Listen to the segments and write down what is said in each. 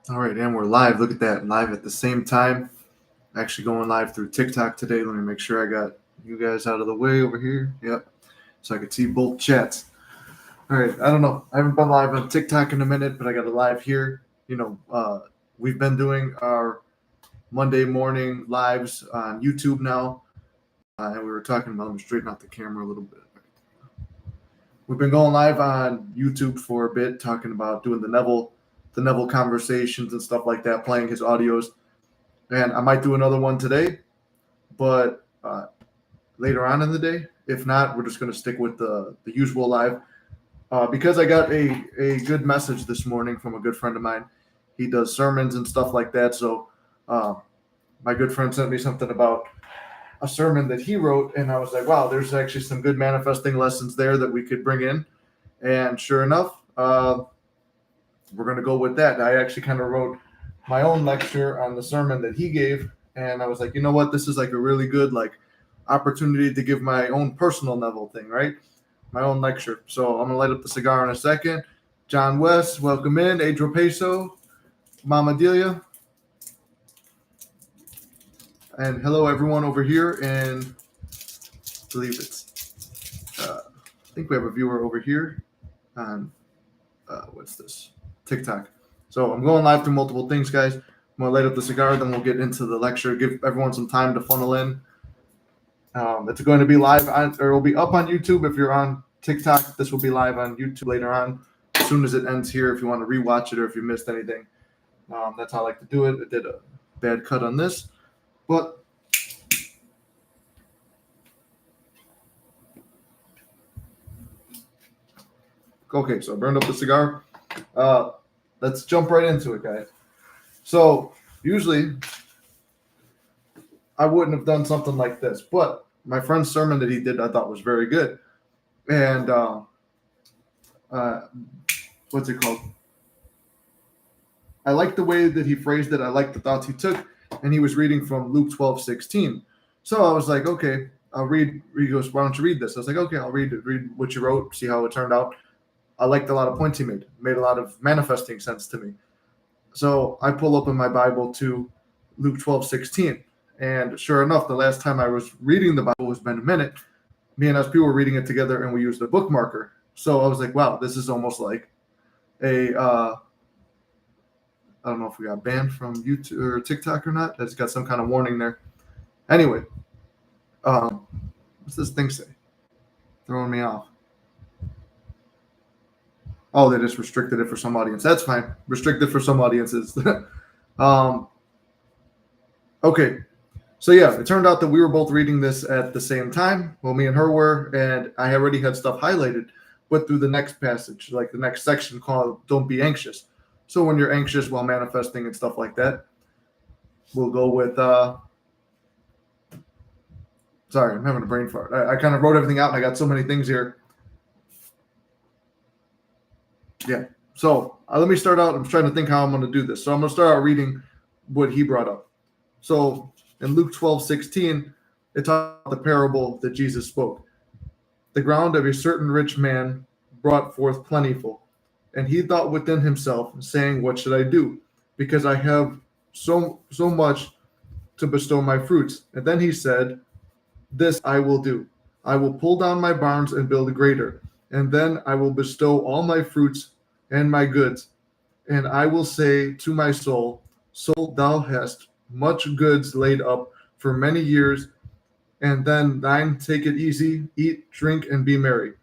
All right, and we're live. Look at that, live at the same time. Actually going live through TikTok today. Let me make sure I got you guys out of the way over here. Yep, so I could see both chats. All right, I don't know. I haven't been live on TikTok in a minute, but I got a live here. We've been doing our Monday morning lives on YouTube now, and we were talking about. Let me straighten out the camera a little bit. We've been going live on YouTube for a bit, talking about doing the Neville conversations and stuff like that, playing his audios. And I might do another one today, but later on in the day. If not, we're just going to stick with the usual live. Because I got a good message this morning from a good friend of mine. He does sermons and stuff like that. So my good friend sent me something about a sermon that he wrote, and I was like, wow, there's actually some good manifesting lessons there that we could bring in. And sure enough, we're going to go with that. I actually kind of wrote my own lecture on the sermon that he gave, and I was like, you know what, this is like a really good opportunity to give my own personal Neville thing, right? My own lecture. So I'm gonna light up the cigar in a second. John West, welcome in. Adro Peso, Mama Delia, and hello everyone over here. And I believe I think we have a viewer over here on what's this? TikTok. So I'm going live through multiple things, guys. I'm gonna light up the cigar, then we'll get into the lecture. Give everyone some time to funnel in. It's going to be live on, or it will be up on YouTube. If you're on TikTok, this will be live on YouTube later on, as soon as it ends here. If you want to rewatch it or if you missed anything, that's how I like to do it. I did a bad cut on this, but okay. So I burned up the cigar. Let's jump right into it, guys. So usually I wouldn't have done something like this, but my friend's sermon that he did, I thought was very good. And what's it called? I like the way that he phrased it. I like the thoughts he took, and he was reading from Luke 12:16. So I was like, okay, I'll read. He goes, why don't you read this? I was like, okay, I'll read it. Read what you wrote, see how it turned out. I liked a lot of points he made. Made a lot of manifesting sense to me. So I pull up in my Bible to Luke 12:16. And sure enough, the last time I was reading the Bible was been a minute. Me and us people were reading it together, and we used a bookmarker. So I was like, wow, this is almost like a I don't know if we got banned from YouTube or TikTok or not. It's got some kind of warning there. Anyway, what's this thing say? Throwing me off. Oh, they just restricted it for some audience. That's fine. Restricted for some audiences. Okay. So yeah, it turned out that we were both reading this at the same time. Well, me and her were, and I already had stuff highlighted. But through the next passage, like the next section called "Don't Be Anxious." So when you're anxious while manifesting and stuff like that, we'll go with. Sorry, I'm having a brain fart. I kind of wrote everything out, and I got so many things here. Yeah. So let me start out. I'm trying to think how I'm going to do this. So I'm going to start out reading what he brought up. So in Luke 12:16, it talks about the parable that Jesus spoke. The ground of a certain rich man brought forth plentiful, and he thought within himself, saying, what should I do? Because I have so much to bestow my fruits. And then he said, this I will do. I will pull down my barns and build greater, and then I will bestow all my fruits and my goods. And I will say to my soul, soul, thou hast much goods laid up for many years, and then thine take it easy, eat, drink, and be merry.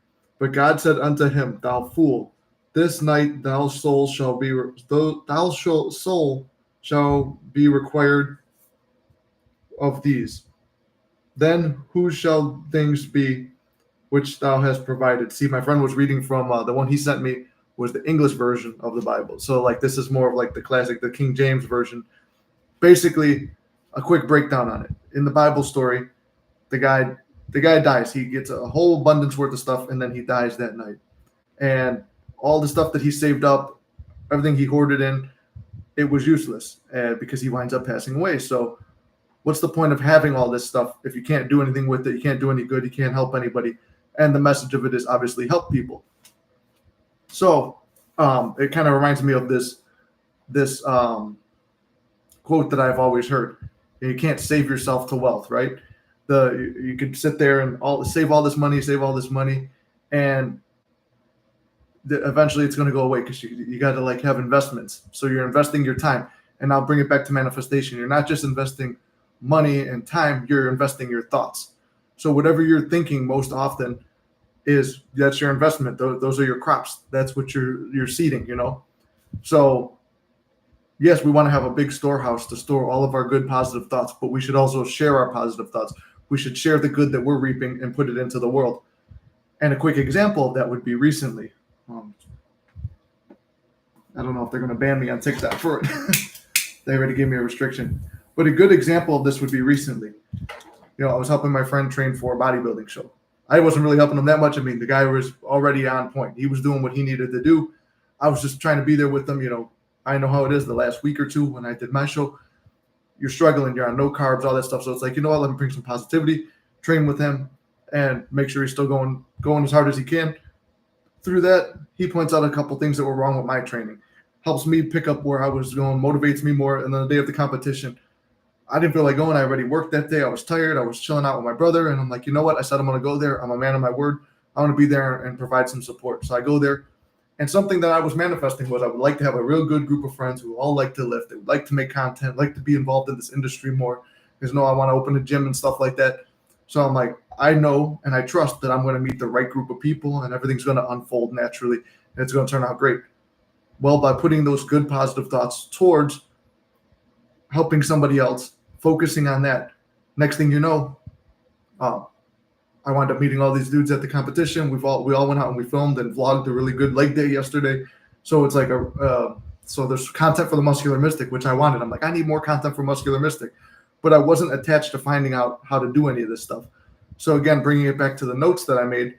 But God said unto him, thou fool, this night thou soul shall be required of these. Then whose shall things be which thou hast provided? See, my friend was reading from the one he sent me was the English version of the Bible. So like this is more of like the classic, the King James version. Basically, a quick breakdown on it. In the Bible story, the guy dies. He gets a whole abundance worth of stuff, and then he dies that night. And all the stuff that he saved up, everything he hoarded in, it was useless because he winds up passing away. So what's the point of having all this stuff if you can't do anything with it? You can't do any good. You can't help anybody. And the message of it is obviously help people. So it kind of reminds me of this this quote that I've always heard: you can't save yourself to wealth, right? You could sit there and save all this money, and eventually it's going to go away because you got to like have investments. So you're investing your time, and I'll bring it back to manifestation. You're not just investing money and time; you're investing your thoughts. So whatever you're thinking most often that's your investment. Those are your crops. That's what you're seeding. So yes, we want to have a big storehouse to store all of our good, positive thoughts, but we should also share our positive thoughts. We should share the good that we're reaping and put it into the world. And a quick example of that would be recently. I don't know if they're going to ban me on TikTok for it. They already gave me a restriction. But a good example of this would be recently. I was helping my friend train for a bodybuilding show. I wasn't really helping him that much. I mean, the guy was already on point. He was doing what he needed to do. I was just trying to be there with him. I know how it is the last week or two when I did my show. You're struggling. You're on no carbs, all that stuff. So it's like, what? Let me bring some positivity, train with him, and make sure he's still going as hard as he can. Through that, he points out a couple things that were wrong with my training. Helps me pick up where I was going, motivates me more. And then the day of the competition, I didn't feel like going. I already worked that day. I was tired. I was chilling out with my brother. And I'm like, you know what? I said I'm going to go there. I'm a man of my word. I want to be there and provide some support. So I go there. And something that I was manifesting was I would like to have a real good group of friends who all like to lift. They would like to make content, like to be involved in this industry more. Because I want to open a gym and stuff like that. So I'm like, I know and I trust that I'm going to meet the right group of people and everything's going to unfold naturally and it's going to turn out great. Well, by putting those good positive thoughts towards helping somebody else, focusing on that, next thing you know, I wound up meeting all these dudes at the competition. We all went out and we filmed and vlogged a really good leg day yesterday. So it's like so there's content for the Muscular Mystic, which I wanted. I'm like, I need more content for Muscular Mystic, but I wasn't attached to finding out how to do any of this stuff. So again, bringing it back to the notes that I made,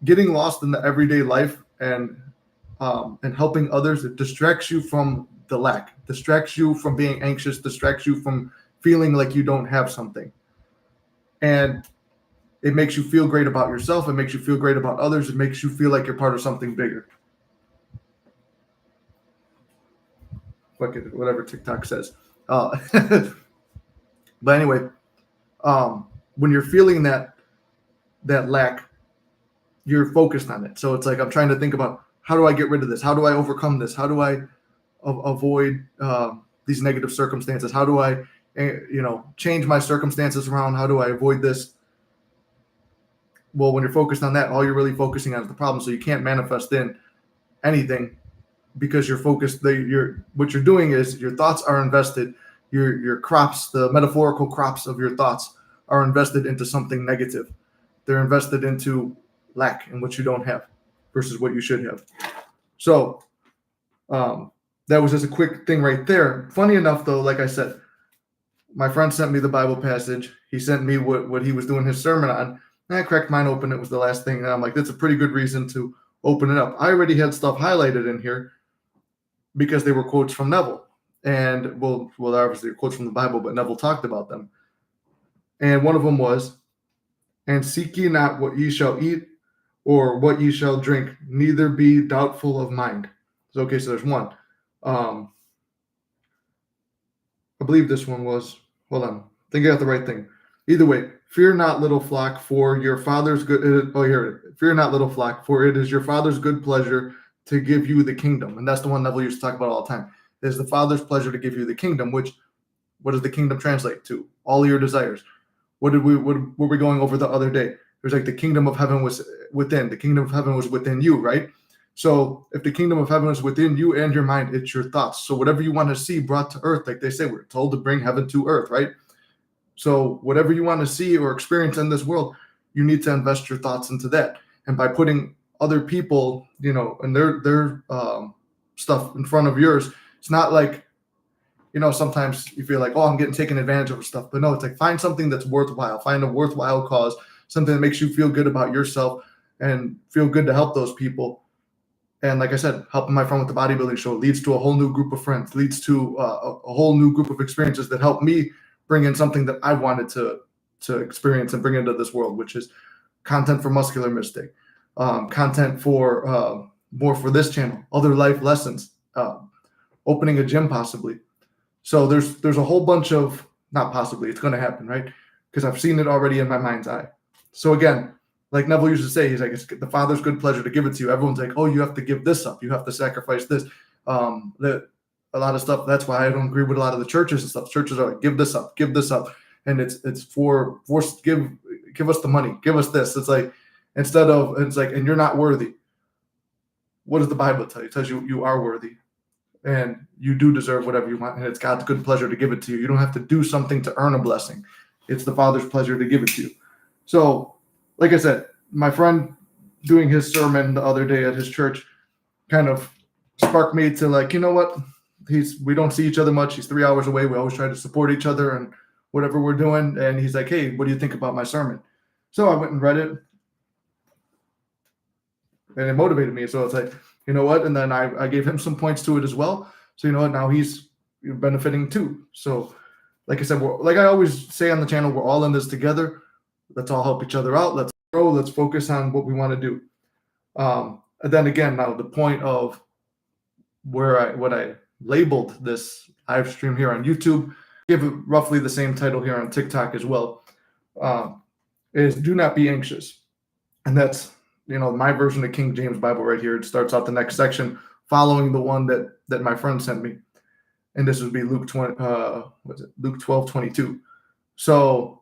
getting lost in the everyday life and helping others, it distracts you from the lack, distracts you from being anxious, distracts you from feeling like you don't have something. And it makes you feel great about yourself. It makes you feel great about others. It makes you feel like you're part of something bigger. Fuck it, whatever TikTok says. But anyway, when you're feeling that lack, you're focused on it. So it's like I'm trying to think about, how do I get rid of this? How do I overcome this? How do I avoid these negative circumstances? How do I change my circumstances around? How do I avoid this? Well, when you're focused on that, all you're really focusing on is the problem. So you can't manifest in anything because you're focused. What you're doing is your thoughts are invested. Your crops, the metaphorical crops of your thoughts, are invested into something negative. They're invested into lack and what you don't have versus what you should have. So that was just a quick thing right there. Funny enough, though, like I said, my friend sent me the Bible passage. He sent me what he was doing his sermon on. And I cracked mine open. It was the last thing. And I'm like, that's a pretty good reason to open it up. I already had stuff highlighted in here because they were quotes from Neville. And, well, obviously quotes from the Bible, but Neville talked about them. And one of them was, and seek ye not what ye shall eat or what ye shall drink, neither be doubtful of mind. So, okay, so there's one. I believe this one was, hold on, I think I got the right thing. Either way, fear not, little flock, for your Father's good. Fear not, little flock, for it is your Father's good pleasure to give you the kingdom. And that's the one Neville used to talk about all the time. It is the Father's pleasure to give you the kingdom, which, what does the kingdom translate to? All your desires. What were we going over the other day? There's like the kingdom of heaven was within. The kingdom of heaven was within you, right? So if the kingdom of heaven is within you and your mind, it's your thoughts. So whatever you want to see brought to earth, like they say, we're told to bring heaven to earth, right? So whatever you want to see or experience in this world, you need to invest your thoughts into that. And by putting other people, and their stuff in front of yours, it's not like, sometimes you feel like, oh, I'm getting taken advantage of stuff. But no, it's like, find something that's worthwhile. Find a worthwhile cause, something that makes you feel good about yourself and feel good to help those people. And like I said, helping my friend with the bodybuilding show leads to a whole new group of friends, leads to a whole new group of experiences that help me bring in something that I wanted to experience and bring into this world, which is content for Muscular Mystic, content for more for this channel, other life lessons, opening a gym possibly. So there's a whole bunch of, not possibly, it's going to happen, right? Because I've seen it already in my mind's eye. So again, like Neville used to say, he's like, it's the Father's good pleasure to give it to you. Everyone's like, oh, you have to give this up. You have to sacrifice this. A lot of stuff. That's why I don't agree with a lot of the churches and stuff. Churches are like, give this up, and it's for give us the money, give us this. It's like, instead of, it's like, and you're not worthy. What does the Bible tell you? It tells you you are worthy, and you do deserve whatever you want, and it's God's good pleasure to give it to you. You don't have to do something to earn a blessing. It's the Father's pleasure to give it to you. So, like I said, my friend doing his sermon the other day at his church kind of sparked me to like, you know what? We don't see each other much. He's 3 hours away. We always try to support each other and whatever we're doing. And he's like, hey, what do you think about my sermon? So I went and read it, and it motivated me. So it's like, you know what? And then I gave him some points to it as well. So you know what? Now he's benefiting too. So like I said, like I always say on the channel, we're all in this together. Let's all help each other out. Let's grow. Let's focus on what we want to do. And then again, now the point of what I labeled this live stream here on YouTube, give it roughly the same title here on TikTok as well, is do not be anxious. And that's, my version of King James Bible right here. It starts out the next section following the one that my friend sent me. And this would be Luke 12:22. So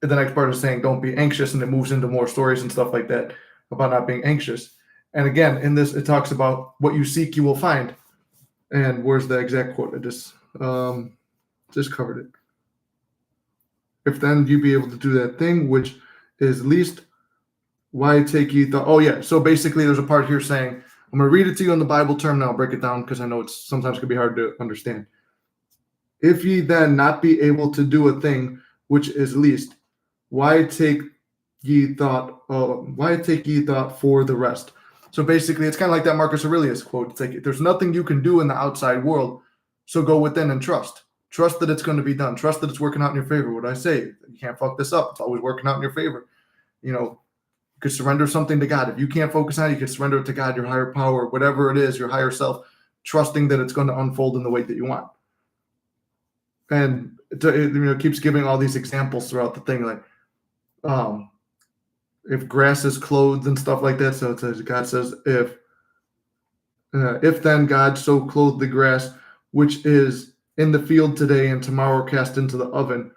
the next part is saying don't be anxious, and it moves into more stories and stuff like that about not being anxious. And again, in this, it talks about what you seek, you will find. And where's the exact quote? I just covered it. If then you be able to do that thing which is least, why take ye thought? Oh yeah. So basically, there's a part here saying, I'm going to read it to you in the Bible term. Now I'll break it down because I know it's sometimes can be hard to understand. If ye then not be able to do a thing which is least, why take ye thought? Why take ye thought for the rest? So basically, it's kind of like that Marcus Aurelius quote. It's like, there's nothing you can do in the outside world, so go within and trust. Trust that it's going to be done. Trust that it's working out in your favor. What do I say? You can't fuck this up. It's always working out in your favor. You could surrender something to God. If you can't focus on it, you can surrender it to God, your higher power, whatever it is, your higher self, trusting that it's going to unfold in the way that you want. And it keeps giving all these examples throughout the thing, like, if grass is clothed and stuff like that. So it says, God says, if then God so clothed the grass, which is in the field today and tomorrow cast into the oven,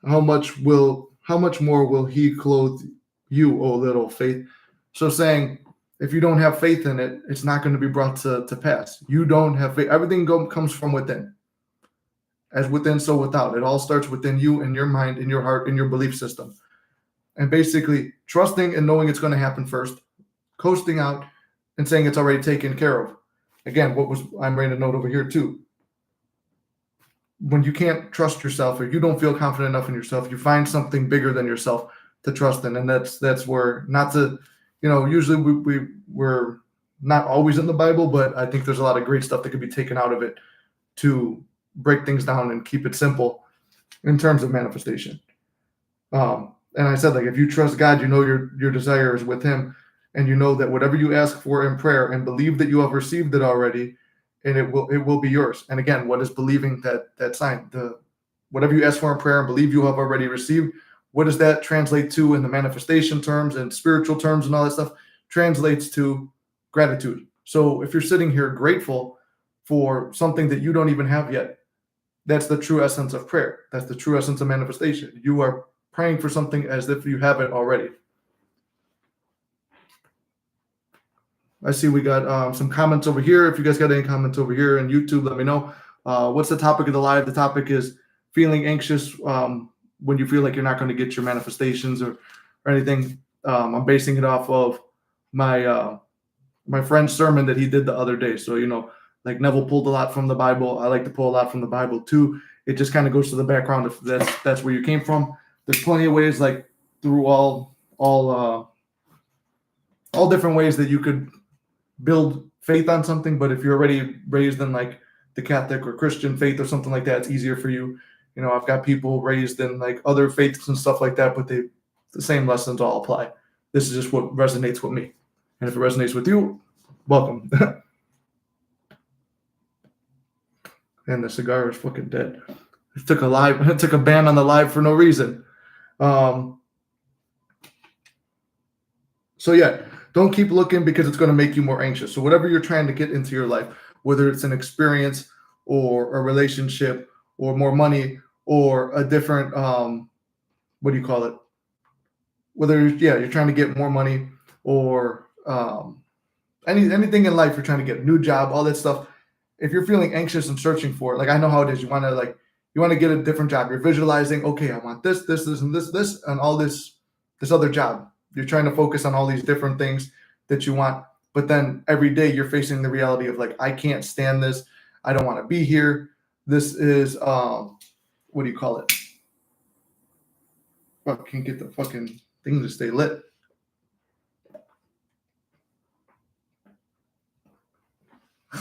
how much more will he clothe you, O little faith? So saying, if you don't have faith in it, it's not going to be brought to pass. You don't have faith. Everything comes from within. As within, so without. It all starts within you, in your mind, in your heart, in your belief system. And basically trusting and knowing it's going to happen first, coasting out and saying it's already taken care of. Again, I'm writing a note over here too. When you can't trust yourself or you don't feel confident enough in yourself, you find something bigger than yourself to trust in. And that's where, not to, usually we're not always in the Bible, but I think there's a lot of great stuff that could be taken out of it to break things down and keep it simple in terms of manifestation. And I said, like, if you trust God, your desire is with him, and you know that whatever you ask for in prayer and believe that you have received it already, and it will be yours. And again, what is believing that sign? Whatever you ask for in prayer and believe you have already received, what does that translate to in the manifestation terms and spiritual terms and all that stuff? Translates to gratitude. So if you're sitting here grateful for something that you don't even have yet, that's the true essence of prayer. That's the true essence of manifestation. You are praying for something as if you have it already. I see we got some comments over here. If you guys got any comments over here on YouTube, let me know. What's the topic of the live? The topic is feeling anxious when you feel like you're not going to get your manifestations or anything. I'm basing it off of my friend's sermon that he did the other day. So, like Neville pulled a lot from the Bible. I like to pull a lot from the Bible too. It just kind of goes to the background if that's where you came from. There's plenty of ways, like through all different ways that you could build faith on something. But if you're already raised in like the Catholic or Christian faith or something like that, it's easier for you. I've got people raised in like other faiths and stuff like that, but the same lessons all apply. This is just what resonates with me. And if it resonates with you, welcome. And the cigar is fucking dead. It took a ban on the live for no reason. So yeah, don't keep looking because it's going to make you more anxious. So whatever you're trying to get into your life, whether it's an experience or a relationship or more money or a different what do you call it? Whether you're trying to get more money or anything in life you're trying to get a new job, all that stuff. If you're feeling anxious and searching for it, like I know how it is, you want to get a different job. You're visualizing, okay, I want this, and this, and all this other job. You're trying to focus on all these different things that you want, but then every day you're facing the reality of like, I can't stand this. I don't want to be here. This is what do you call it? Fuck, can't get the fucking thing to stay lit.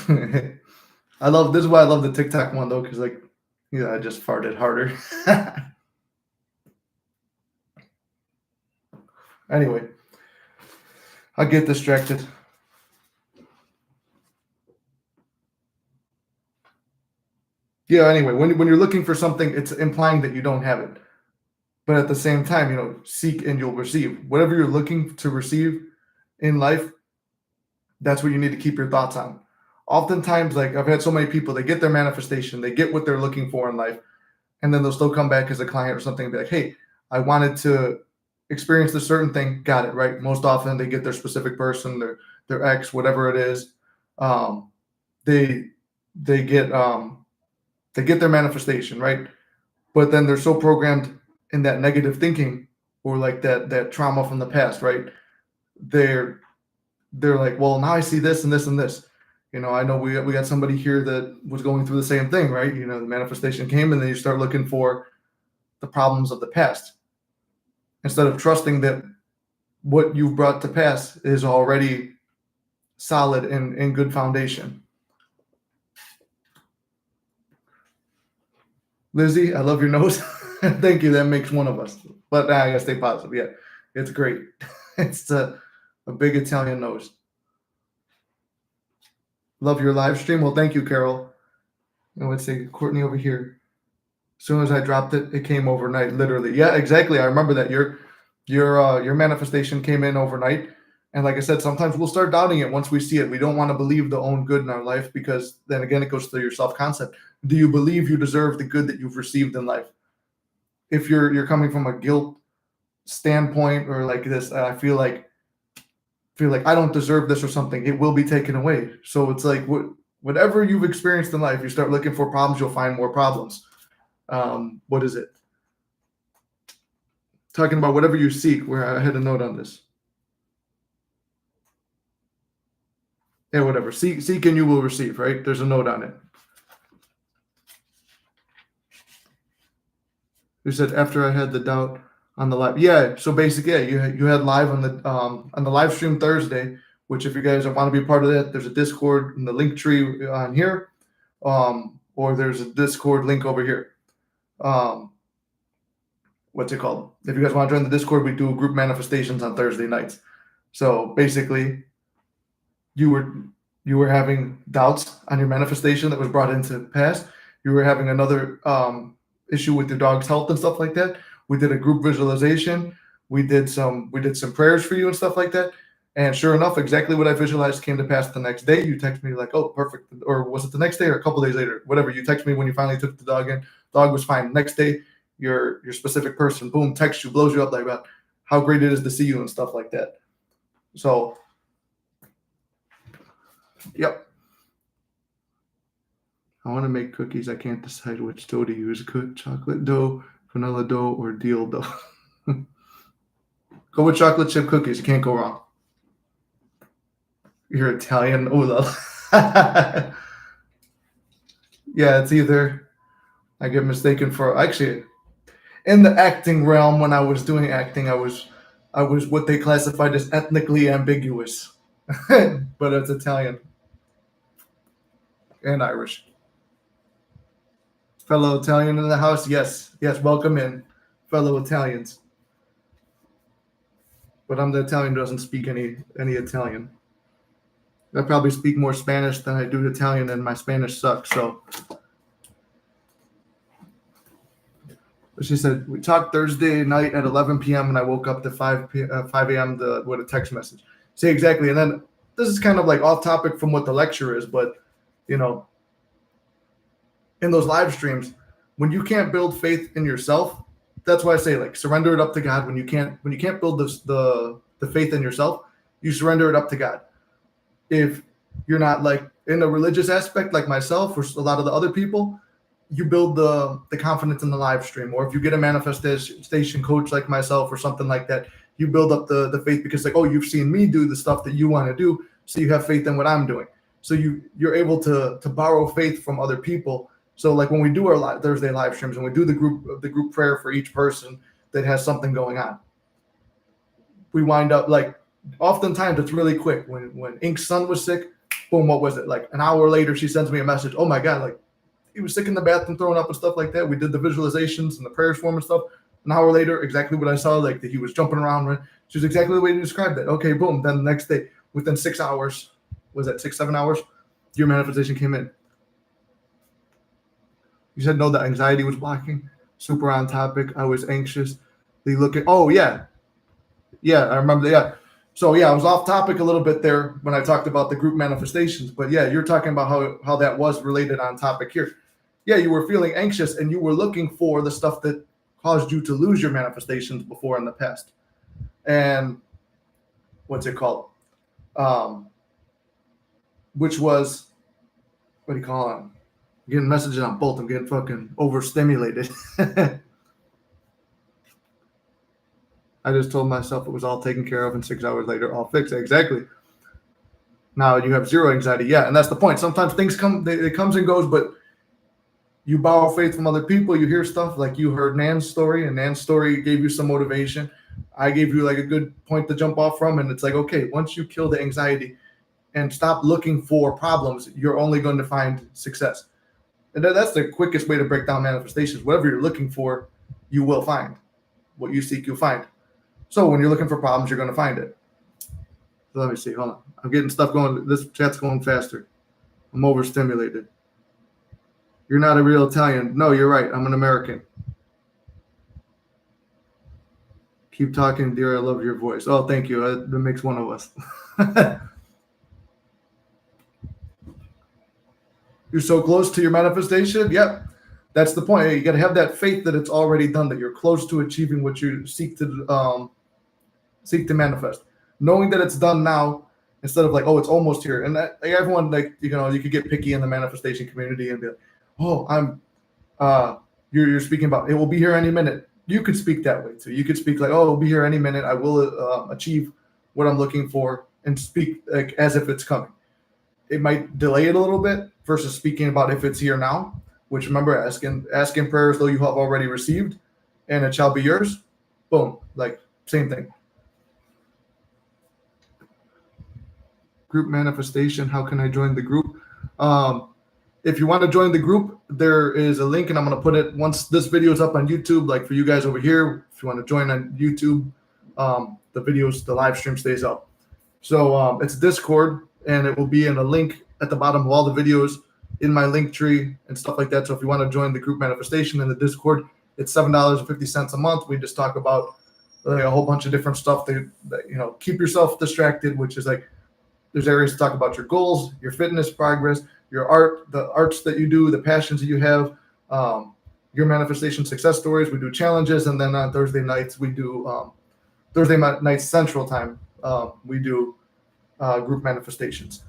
This is why I love the TikTok one though, because like, yeah, I just farted harder. Anyway, I get distracted. Yeah, anyway, when you're looking for something, it's implying that you don't have it. But at the same time, seek and you'll receive. Whatever you're looking to receive in life, that's what you need to keep your thoughts on. Oftentimes, like I've had so many people, they get their manifestation, they get what they're looking for in life, and then they'll still come back as a client or something and be like, hey, I wanted to experience this certain thing, got it, right? Most often they get their specific person, their ex, whatever it is. They they get their manifestation, right? But then they're so programmed in that negative thinking or like that trauma from the past, right? They're they're like, well, now I see this and this and this. I know we got somebody here that was going through the same thing, right? The manifestation came, and then you start looking for the problems of the past instead of trusting that what you've brought to pass is already solid and in good foundation. Lizzie, I love your nose. Thank you. That makes one of us. But I gotta stay positive. Yeah, it's great. It's a big Italian nose. Love your live stream. Well, thank you, Carol. I would say Courtney over here. As soon as I dropped it, it came overnight. Literally. Yeah, exactly. I remember that your manifestation came in overnight. And like I said, sometimes we'll start doubting it once we see it. We don't want to believe the own good in our life because then again, it goes to your self-concept. Do you believe you deserve the good that you've received in life? If you're coming from a guilt standpoint or like this, I feel like I don't deserve this or something, it will be taken away. So it's like whatever you've experienced in life, you start looking for problems, you'll find more problems. What is it? Talking about whatever you seek, where I had a note on this. Yeah, whatever. Seek and you will receive, right? There's a note on it. You said after I had the doubt on the live. Yeah, so basically, yeah, you had live on the live stream Thursday, which if you guys want to be part of that, there's a Discord in the link tree on here, or there's a Discord link over here. What's it called? If you guys want to join the Discord, we do group manifestations on Thursday nights. So basically, you were having doubts on your manifestation that was brought into the past. You were having another issue with your dog's health and stuff like that. We did a group visualization. We did some prayers for you and stuff like that. And sure enough, exactly what I visualized came to pass the next day. You text me like, oh, perfect. Or was it the next day or a couple days later? Whatever. You text me when you finally took the dog in. Dog was fine. Next day, your specific person, boom, texts you, blows you up like about how great it is to see you and stuff like that. So, yep. I want to make cookies. I can't decide which dough to use. Chocolate dough, vanilla dough, or deal dough. Go with chocolate chip cookies. You can't go wrong. You're Italian. Oh, yeah, it's either I get mistaken for actually in the acting realm. When I was doing acting, I was what they classified as ethnically ambiguous, but it's Italian and Irish. Fellow Italian in the house, yes, welcome in, fellow Italians. But I'm the Italian who doesn't speak any Italian. I probably speak more Spanish than I do Italian, and my Spanish sucks. So She said, we talked Thursday night at 11 p.m. and I woke up to 5 a.m. With a text message. See, exactly. And then this is kind of like off topic from what the lecture is, but, you know, in those live streams, when you can't build faith in yourself, that's why I say, like, surrender it up to God. When you can't build the faith in yourself, you surrender it up to God. If you're not like in a religious aspect like myself or a lot of the other people, you build the confidence in the live stream. Or if you get a manifestation coach like myself or something like that, you build up the faith because, like, oh, you've seen me do the stuff that you want to do, so you have faith in what I'm doing. So you're able to borrow faith from other people. So like when we do our Thursday live streams and we do the group prayer for each person that has something going on, we wind up like oftentimes it's really quick. When Ink's son was sick, boom, what was it? Like an hour later, she sends me a message. Oh my God, like he was sick in the bathroom, throwing up and stuff like that. We did the visualizations and the prayers for him and stuff. An hour later, exactly what I saw, like that he was jumping around. Right? She was exactly the way you described it. Okay, boom. Then the next day, within 6 hours, was that 6-7 hours? Your manifestation came in. You said no, the anxiety was blocking. Super on topic. I was anxious. They look at. Oh yeah, I remember. Yeah. So yeah, I was off topic a little bit there when I talked about the group manifestations. But yeah, you're talking about how that was related on topic here. Yeah, you were feeling anxious and you were looking for the stuff that caused you to lose your manifestations before in the past. And what's it called? Which was, what do you call it? I'm getting messages on both. I'm getting fucking overstimulated. I just told myself it was all taken care of and 6 hours later, all fixed. Exactly. Now you have zero anxiety. Yeah, and that's the point. Sometimes things come, it comes and goes, but you borrow faith from other people. You hear stuff like you heard Nan's story, and Nan's story gave you some motivation. I gave you like a good point to jump off from, and it's like, okay, once you kill the anxiety and stop looking for problems, you're only going to find success. And that's the quickest way to break down manifestations. Whatever you're looking for, you will find. What you seek, you'll find. So when you're looking for problems, you're going to find it. So let me see. Hold on. I'm getting stuff going. This chat's going faster. I'm overstimulated. You're not a real Italian. No, you're right. I'm an American. Keep talking, dear. I love your voice. Oh, thank you. That makes one of us. You're so close to your manifestation. Yep. That's the point. You got to have that faith that it's already done, that you're close to achieving what you seek to manifest. Knowing that it's done now instead of like, oh, it's almost here. And that, like, everyone, like, you could get picky in the manifestation community and be like, oh, you're speaking about it will be here any minute. You could speak that way too. You could speak like, oh, it'll be here any minute. I will achieve what I'm looking for, and speak like as if it's coming. It might delay it a little bit versus speaking about if it's here now, which remember, asking prayers though you have already received, and it shall be yours. Boom, like same thing. Group manifestation. How can I join the group? If you want to join the group, there is a link, and I'm going to put it once this video is up on YouTube. Like for you guys over here, if you want to join on YouTube, the live stream stays up. So it's Discord, and it will be in a link at the bottom of all the videos in my link tree and stuff like that. So if you want to join the group manifestation in the Discord, it's $7.50 a month. We just talk about a whole bunch of different stuff that keep yourself distracted, which is like there's areas to talk about your goals, your fitness progress, your art, the arts that you do, the passions that you have, your manifestation success stories. We do challenges, and then on Thursday nights we do Thursday nights Central Time. We do group manifestations.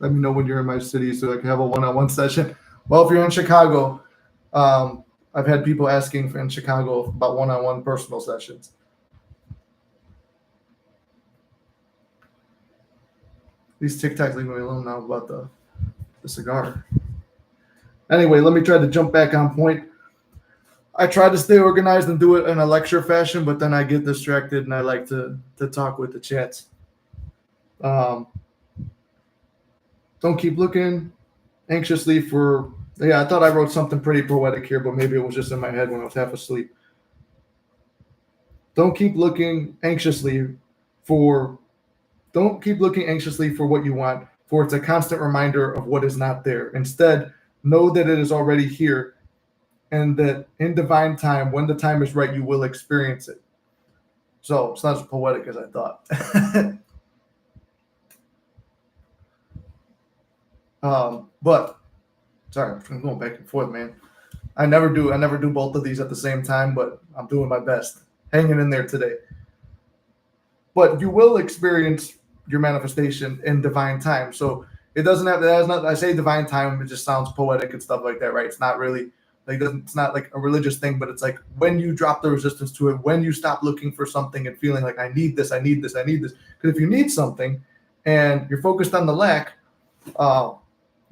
Let me know when you're in my city so I can have a one-on-one session. Well, if you're in Chicago, I've had people asking in Chicago about one-on-one personal sessions. These TikToks leave me alone now about the cigar. Anyway, let me try to jump back on point. I try to stay organized and do it in a lecture fashion, but then I get distracted and I like to talk with the chats. Don't keep looking anxiously for. Yeah, I thought I wrote something pretty poetic here, but maybe it was just in my head when I was half asleep. Don't keep looking anxiously for what you want, for it's a constant reminder of what is not there. Instead, Know that it is already here, and that in divine time, when the time is right, you will experience it. So it's not as poetic as I thought. But sorry, I'm going back and forth, man. I never do both of these at the same time, but I'm doing my best. Hanging in there today. But you will experience your manifestation in divine time. So it doesn't have that. Not, I say divine time, it just sounds poetic and stuff like that, right? It's not really like it's not like a religious thing, but it's like when you drop the resistance to it, when you stop looking for something and feeling like I need this, I need this, I need this. Because if you need something and you're focused on the lack,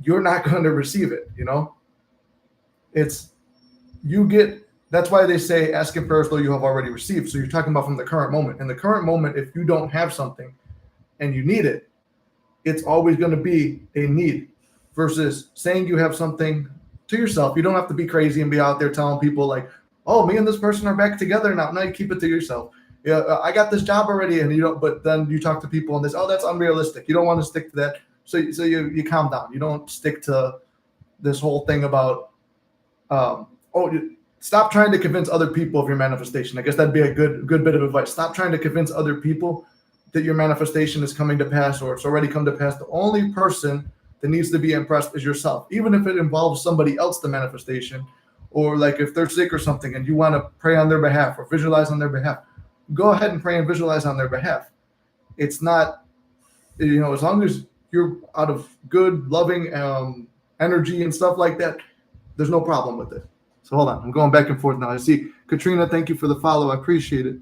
you're not going to receive it. You know, it's you get. That's why they say ask in prayer as though you have already received. So you're talking about from the current moment. In the current moment, if you don't have something and you need it, it's always going to be a need versus saying you have something to yourself. You don't have to be crazy and be out there telling people like, oh, me and this person are back together now. No, you keep it to yourself. Yeah, I got this job already, and you don't. But then you talk to people and this, oh, that's unrealistic. You don't want to stick to that. So you calm down. You don't stick to this whole thing about, stop trying to convince other people of your manifestation. I guess that'd be a good bit of advice. Stop trying to convince other people that your manifestation is coming to pass or it's already come to pass. The only person that needs to be impressed is yourself, even if it involves somebody else, the manifestation, or like if they're sick or something and you want to pray on their behalf or visualize on their behalf, go ahead and pray and visualize on their behalf. It's not, as long as you're out of good, loving energy and stuff like that, there's no problem with it. So hold on, I'm going back and forth now. I see Katrina, thank you for the follow. I appreciate it.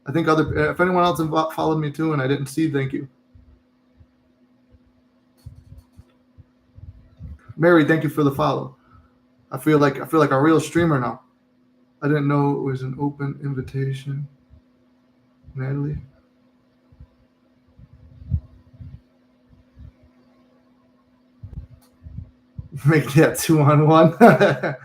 I think if anyone else followed me too and I didn't see, thank you. Mary, thank you for the follow. I feel like a real streamer now. I didn't know it was an open invitation. Natalie. Make that 2-on-1.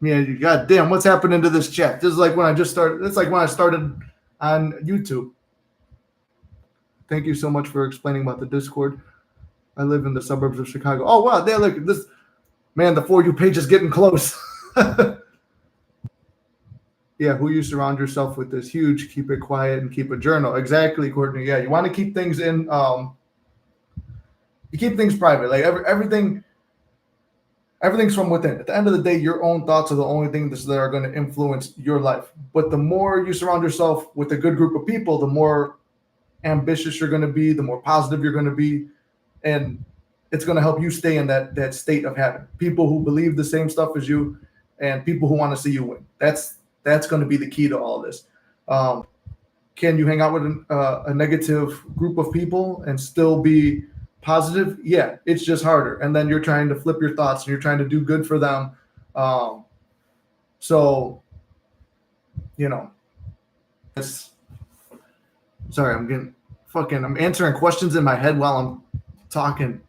Yeah, God damn, what's happening to this chat? This is like when I just started. It's like when I started on YouTube. Thank you so much for explaining about the Discord. I live in the suburbs of Chicago. Oh, wow. There, look, this, man, the For You page is getting close. Yeah, who you surround yourself with is huge. Keep it quiet and keep a journal. Exactly, Courtney. Yeah, you want to keep things in, you keep things private. Like everything's from within. At the end of the day, your own thoughts are the only things that are going to influence your life. But the more you surround yourself with a good group of people, the more ambitious you're going to be, the more positive you're going to be. And it's going to help you stay in that state of having people who believe the same stuff as you and people who want to see you win. That's going to be the key to all this. Can you hang out with a negative group of people and still be positive? Yeah, it's just harder. And then you're trying to flip your thoughts and you're trying to do good for them. So, sorry, I'm answering questions in my head while I'm talking.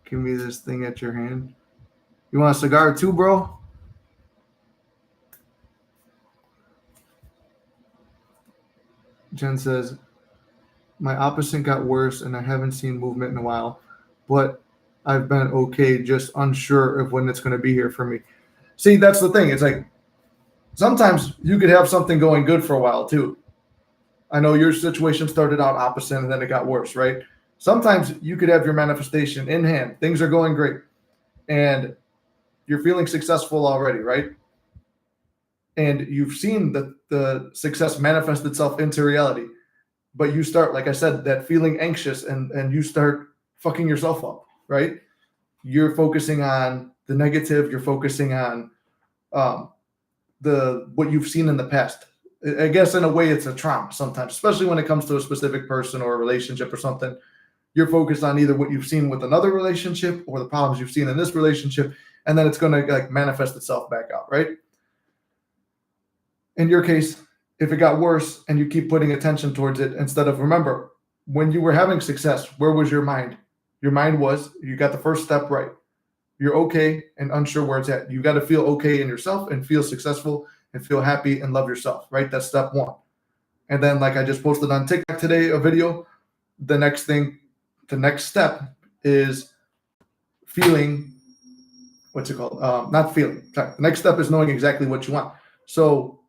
Give me this thing at your hand. You want a cigar too, bro? Jen says, my opposite got worse and I haven't seen movement in a while, but I've been okay, just unsure of when it's going to be here for me. See, that's the thing. It's like sometimes you could have something going good for a while too. I know your situation started out opposite and then it got worse, right? Sometimes you could have your manifestation in hand. Things are going great and you're feeling successful already, right? And you've seen the success manifest itself into reality. But you start, like I said, that feeling anxious and you start fucking yourself up, right? You're focusing on the negative. You're focusing on what you've seen in the past. I guess in a way it's a trauma sometimes, especially when it comes to a specific person or a relationship or something. You're focused on either what you've seen with another relationship or the problems you've seen in this relationship, and then it's going to like manifest itself back out, right? In your case, if it got worse and you keep putting attention towards it instead of, remember, when you were having success, where was your mind? Your mind was, you got the first step right. You're okay and unsure where it's at. You got to feel okay in yourself and feel successful and feel happy and love yourself, right? That's step one. And then, like I just posted on TikTok today, a video, the next step is feeling, what's it called? Not feeling. Sorry. The next step is knowing exactly what you want. So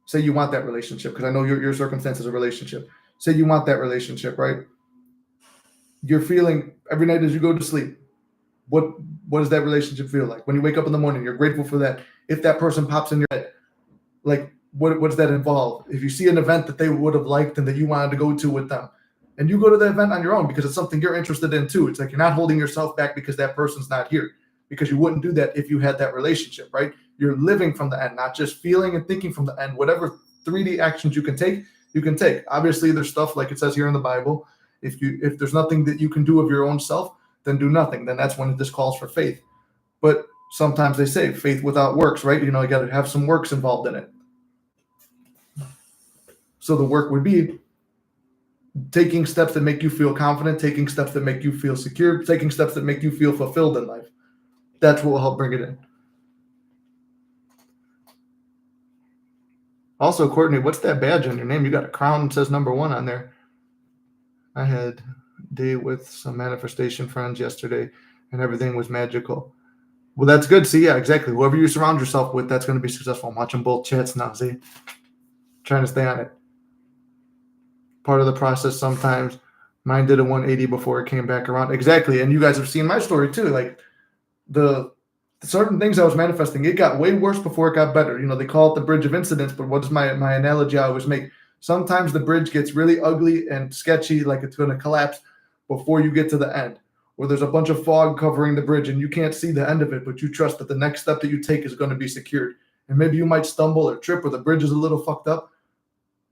say you want that relationship, because I know your circumstance is a relationship. Say you want that relationship, right? You're feeling every night as you go to sleep. What does that relationship feel like? When you wake up in the morning, you're grateful for that. If that person pops in your head, like what does that involve? If you see an event that they would have liked and that you wanted to go to with them, and you go to the event on your own because it's something you're interested in too. It's like you're not holding yourself back because that person's not here, because you wouldn't do that if you had that relationship, right? You're living from the end, not just feeling and thinking from the end. Whatever 3D actions you can take, you can take. Obviously, there's stuff like it says here in the Bible. If there's nothing that you can do of your own self, then do nothing. Then that's when this calls for faith. But sometimes they say faith without works, right? You got to have some works involved in it. So the work would be taking steps that make you feel confident, taking steps that make you feel secure, taking steps that make you feel fulfilled in life. That's what will help bring it in. Also, Courtney, what's that badge on your name? You got a crown that says number 1 on there. I had a day with some manifestation friends yesterday, and everything was magical. Well, that's good. See, yeah, exactly. Whoever you surround yourself with, that's going to be successful. I'm watching both chats now, see? Trying to stay on it. Part of the process sometimes. Mine did a 180 before it came back around. Exactly. And you guys have seen my story too. Like the certain things I was manifesting, it got way worse before it got better. They call it the bridge of incidents, but what is my analogy I always make? Sometimes the bridge gets really ugly and sketchy, like it's going to collapse before you get to the end, where there's a bunch of fog covering the bridge and you can't see the end of it, but you trust that the next step that you take is going to be secured. And maybe you might stumble or trip, or the bridge is a little fucked up,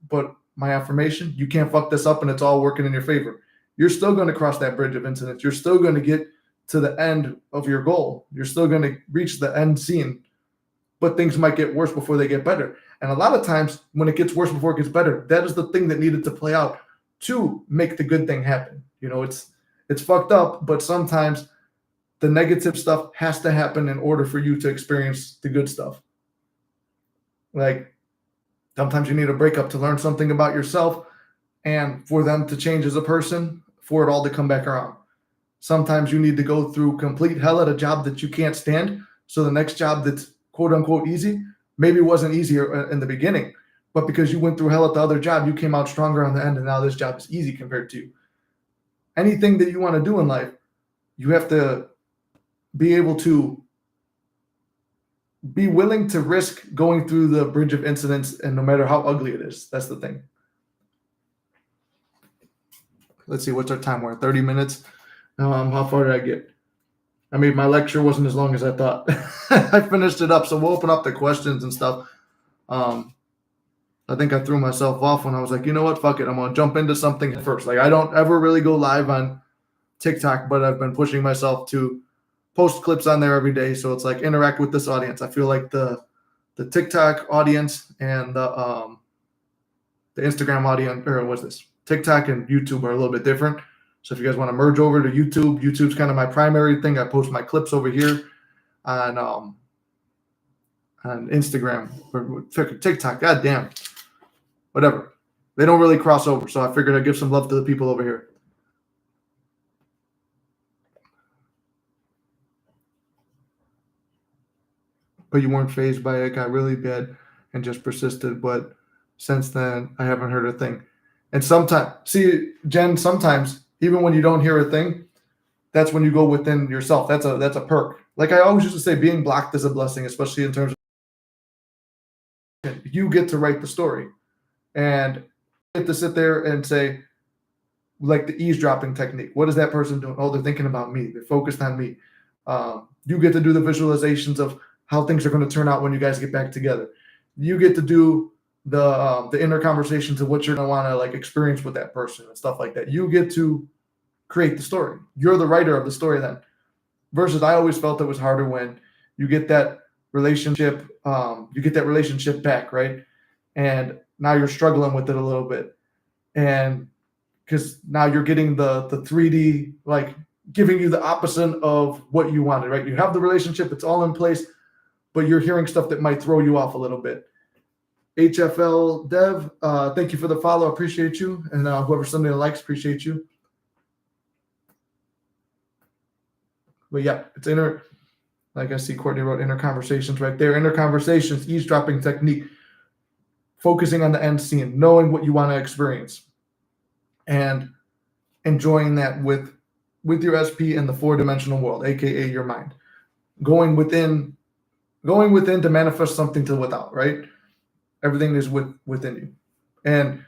but my affirmation, you can't fuck this up and it's all working in your favor. You're still going to cross that bridge of incidents. You're still going to get to the end of your goal. You're still going to reach the end scene, but things might get worse before they get better. And a lot of times when it gets worse before it gets better, that is the thing that needed to play out to make the good thing happen. It's fucked up, but sometimes the negative stuff has to happen in order for you to experience the good stuff. Like sometimes you need a breakup to learn something about yourself and for them to change as a person, for it all to come back around. Sometimes you need to go through complete hell at a job that you can't stand, so the next job that's quote unquote easy maybe wasn't easier in the beginning, but because you went through hell at the other job, you came out stronger on the end, and now this job is easy compared to you. Anything that you want to do in life, you have to be able to be willing to risk going through the bridge of incidents, and no matter how ugly it is. That's the thing. Let's see, what's our time? We're at 30 minutes. How far did I get? I mean, my lecture wasn't as long as I thought. I finished it up, so we'll open up the questions and stuff. I think I threw myself off when I was like, you know what, fuck it, I'm going to jump into something first. Like, I don't ever really go live on TikTok, but I've been pushing myself to post clips on there every day, so it's like interact with this audience. I feel like the TikTok audience and the Instagram audience, or what's this? TikTok and YouTube are a little bit different. So if you guys want to merge over to YouTube, YouTube's kind of my primary thing. I post my clips over here on Instagram or TikTok. God damn. Whatever. They don't really cross over, so I figured I'd give some love to the people over here. But you weren't fazed by it, got really bad, and just persisted. But since then, I haven't heard a thing. And sometimes, see, Jen, sometimes, even when you don't hear a thing, that's when you go within yourself. That's a perk. Like I always used to say, being blocked is a blessing, especially in terms of you get to write the story. And you get to sit there and say, like the eavesdropping technique. What is that person doing? Oh, they're thinking about me. They're focused on me. You get to do the visualizations of how things are going to turn out when you guys get back together. You get to do the inner conversations of what you're going to want to like experience with that person and stuff like that. You get to create the story. You're the writer of the story then. Versus I always felt it was harder when you get that relationship, back, right? And now you're struggling with it a little bit. And because now you're getting the 3D, like giving you the opposite of what you wanted, right? You have the relationship, it's all in place, but you're hearing stuff that might throw you off a little bit. HFL Dev, thank you for the follow. Appreciate you. And whoever sent me the likes, appreciate you. But yeah, it's inner. Like I see Courtney wrote inner conversations right there. Inner conversations, eavesdropping technique, focusing on the end scene, knowing what you want to experience, and enjoying that with your SP in the 4-dimensional world, aka your mind. Going within to manifest something to without, right? Everything is within you. And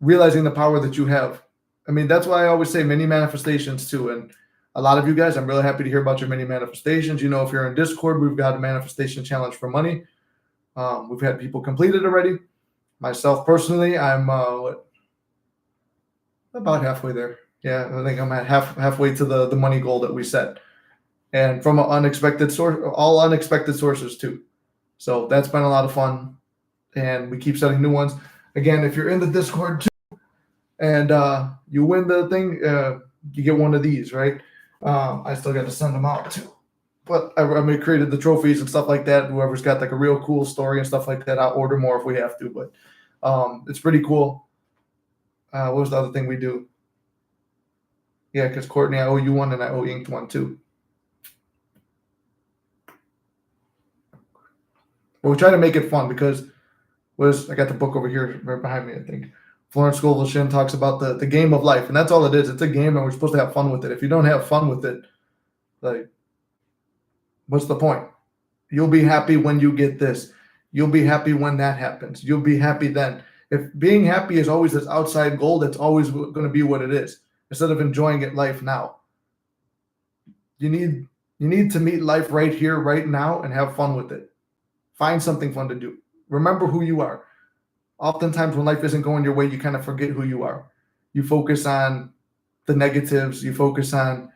realizing the power that you have. I mean, that's why I always say mini manifestations too. And a lot of you guys, I'm really happy to hear about your mini manifestations. You know, if you're in Discord, we've got a manifestation challenge for money. We've had people complete it already. Myself personally, I'm about halfway there. Yeah, I think I'm at halfway to the money goal that we set, and from an unexpected source, all unexpected sources too. So that's been a lot of fun, and we keep setting new ones. Again, if you're in the Discord too, and you win the thing, you get one of these, right? I still got to send them out too. But I created the trophies and stuff like that. Whoever's got like a real cool story and stuff like that, I'll order more if we have to. But it's pretty cool. What was the other thing we do? Yeah, because Courtney, I owe you one and I owe Inked one too. But we try to make it fun because I got the book over here right behind me, I think. Florence Scovel Shinn talks about the game of life, and that's all it is. It's a game, and we're supposed to have fun with it. If you don't have fun with it, like, what's the point? You'll be happy when you get this. You'll be happy when that happens. You'll be happy then. If being happy is always this outside goal, that's always going to be what it is. Instead of enjoying it life now, you need to meet life right here, right now, and have fun with it. Find something fun to do. Remember who you are. Oftentimes, when life isn't going your way, you kind of forget who you are. You focus on the negatives. You focus on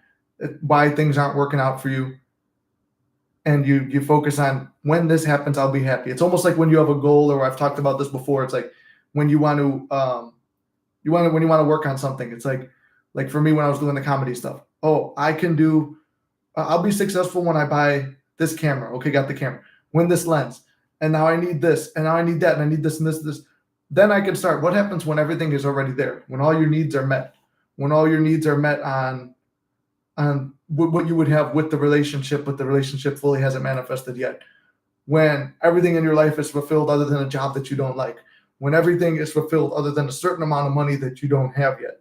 why things aren't working out for you. And you focus on when this happens, I'll be happy. It's almost like when you have a goal, or I've talked about this before. It's like when you want to work on something. It's like for me when I was doing the comedy stuff. Oh, I can do. I'll be successful when I buy this camera. Okay, got the camera. When this lens, and now I need this, and now I need that, and I need this and this and this. Then I can start. What happens when everything is already there? When all your needs are met. When all your needs are met on what you would have with the relationship, but the relationship fully hasn't manifested yet. When everything in your life is fulfilled other than a job that you don't like. When everything is fulfilled other than a certain amount of money that you don't have yet.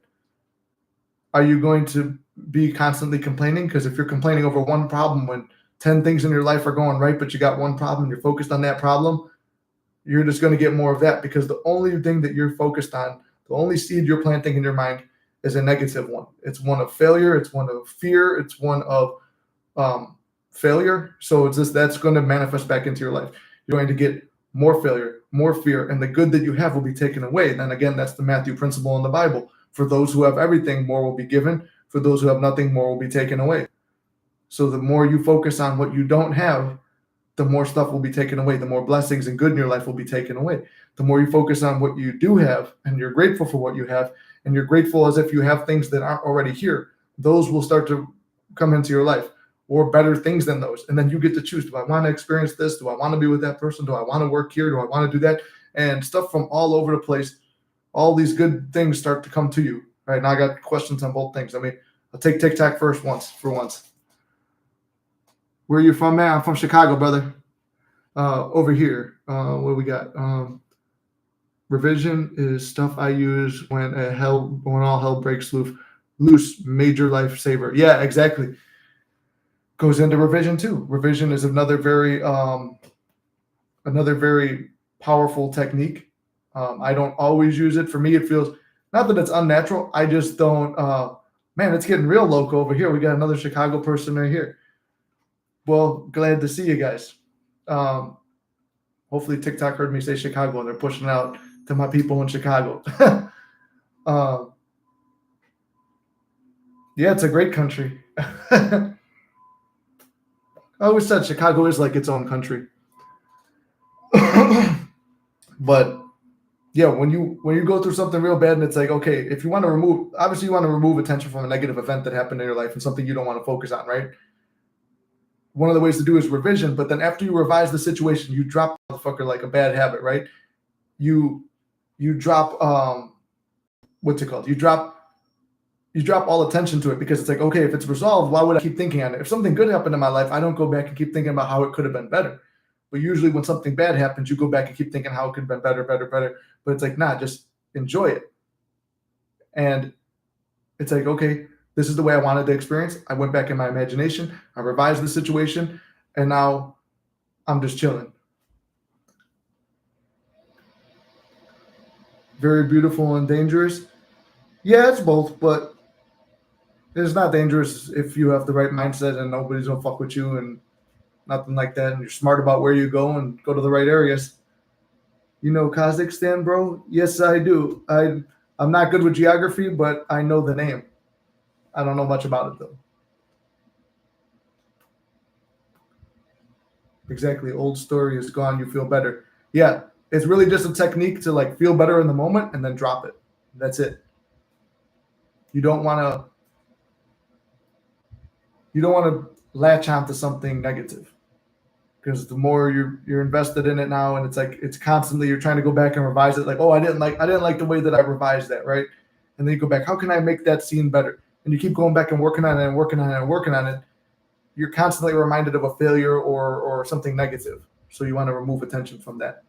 Are you going to be constantly complaining? Because if you're complaining over one problem when 10 things in your life are going right, but you got one problem, you're focused on that problem, you're just going to get more of that, because the only thing that you're focused on, the only seed you're planting in your mind is a negative one. It's one of failure. It's one of fear. It's one of failure. So that's going to manifest back into your life. You're going to get more failure, more fear, and the good that you have will be taken away. And then again, that's the Matthew principle in the Bible. For those who have everything, more will be given. For those who have nothing, more will be taken away. So the more you focus on what you don't have, the more stuff will be taken away. The more blessings and good in your life will be taken away. The more you focus on what you do have, and you're grateful for what you have, and you're grateful as if you have things that aren't already here, those will start to come into your life, or better things than those. And then you get to choose. Do I want to experience this? Do I want to be with that person? Do I want to work here? Do I want to do that? And stuff from all over the place. All these good things start to come to you. Right now I got questions on both things. I mean, I'll take TikTok first for once. Where are you from, man? I'm from Chicago, brother. Over here, what we got? Revision is stuff I use when all hell breaks loose. Major lifesaver. Yeah, exactly. Goes into revision too. Revision is another very powerful technique. I don't always use it. For me, it feels not that it's unnatural. I just don't. Man, it's getting real local over here. We got another Chicago person right here. Well, glad to see you guys. Hopefully TikTok heard me say Chicago and they're pushing out to my people in Chicago. Yeah, it's a great country. I always said Chicago is like its own country. But yeah, when you go through something real bad and it's like, okay, if you want to remove attention from a negative event that happened in your life and something you don't want to focus on, right? One of the ways to do is revision, but then after you revise the situation, you drop the motherfucker like a bad habit, right? You drop what's it called? You you drop all attention to it because it's like, okay, if it's resolved, why would I keep thinking on it? If something good happened in my life, I don't go back and keep thinking about how it could have been better. But usually when something bad happens, you go back and keep thinking how it could have been better, better, better. But it's like, nah, just enjoy it. And it's like, okay, this is the way I wanted to experience. I went back in my imagination. I revised the situation. And now I'm just chilling. Very beautiful and dangerous. Yeah, it's both, but it's not dangerous if you have the right mindset and nobody's gonna fuck with you and nothing like that, and you're smart about where you go and go to the right areas. You know Kazakhstan, bro? Yes, I do. I'm not good with geography, but I know the name. I don't know much about it though. Exactly. Old story is gone. You feel better. Yeah, it's really just a technique to like feel better in the moment and then drop it. That's it. You don't want to. You don't want to latch onto something negative because the more you're invested in it now, and it's like it's constantly you're trying to go back and revise it. Like, oh, I didn't like the way that I revised that, right? And then you go back. How can I make that scene better? And you keep going back and working on it and working on it and working on it. You're constantly reminded of a failure or something negative. So you want to remove attention from that.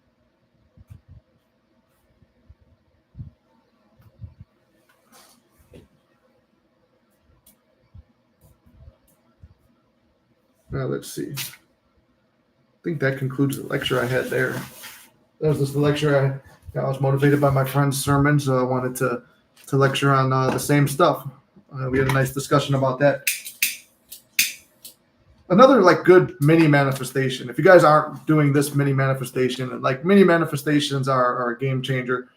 Now let's see. I think that concludes the lecture I had there. That was just the lecture I was motivated by my friend's sermon, so I wanted to lecture on the same stuff. We had a nice discussion about that. Another like good mini manifestation. If you guys aren't doing this mini manifestation, like mini manifestations are a game changer.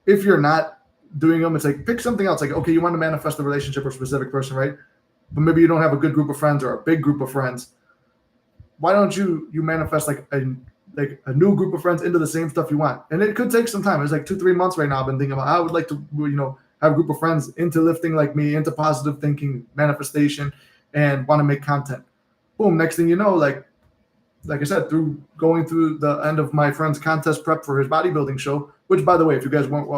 If you're not doing them, it's like pick something else. Like, okay, you want to manifest a relationship with a specific person, right? But maybe you don't have a good group of friends or a big group of friends. Why don't you manifest like a new group of friends into the same stuff you want? And it could take some time. It's like 2-3 months right now. I've been thinking about I would like to have a group of friends into lifting like me, into positive thinking, manifestation, and want to make content. Boom. Next thing you know, like I said, through going through the end of my friend's contest prep for his bodybuilding show, which by the way, if you guys weren't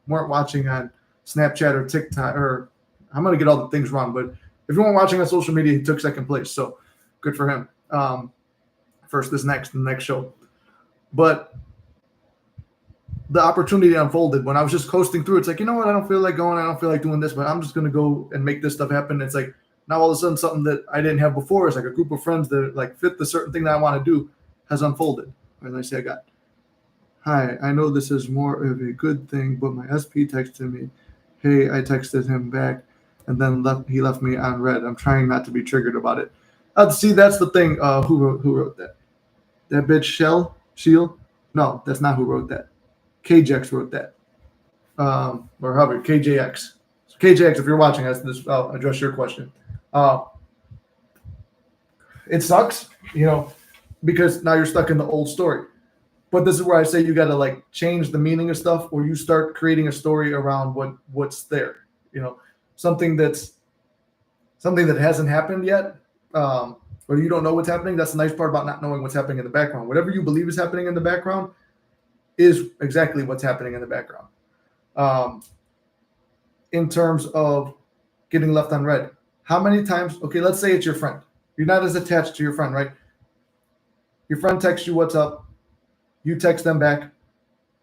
watching on Snapchat or TikTok, or I'm gonna get all the things wrong, but if you weren't watching on social media, he took second place. So good for him. First, the next show. But the opportunity unfolded when I was just coasting through. It's like, you know what? I don't feel like going. I don't feel like doing this, but I'm just going to go and make this stuff happen. It's like now all of a sudden something that I didn't have before is like a group of friends that like fit the certain thing that I want to do has unfolded. As I say, I got, hi, I know this is more of a good thing, but my SP texted me. Hey, I texted him back, and then he left me on red. I'm trying not to be triggered about it. See, that's the thing. Who wrote that? That bitch Shield? No, that's not who wrote that. KJX wrote that. Or however, KJX. So KJX, if you're watching, I'll address your question. It sucks, because now you're stuck in the old story. But this is where I say you got to like change the meaning of stuff, or you start creating a story around what's there. Something that hasn't happened yet, or you don't know what's happening. That's the nice part about not knowing what's happening in the background. Whatever you believe is happening in the background is exactly what's happening in the background. In terms of getting left on red, how many times? Okay, let's say it's your friend. You're not as attached to your friend, right? Your friend texts you, "What's up?" You text them back.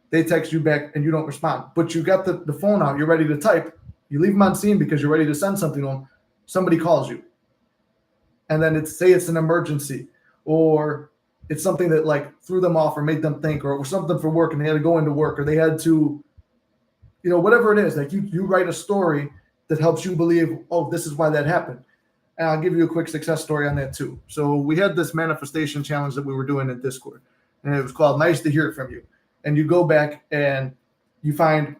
They text you back, and you don't respond. But you got the phone out. You're ready to type. You leave them on scene because you're ready to send something to them. Somebody calls you. And then it's an emergency, or it's something that like threw them off or made them think, or it was something for work and they had to go into work, or they had to, whatever it is. Like you write a story that helps you believe, oh, this is why that happened. And I'll give you a quick success story on that too. So we had this manifestation challenge that we were doing in Discord, and it was called "Nice to Hear From You." And you go back and you find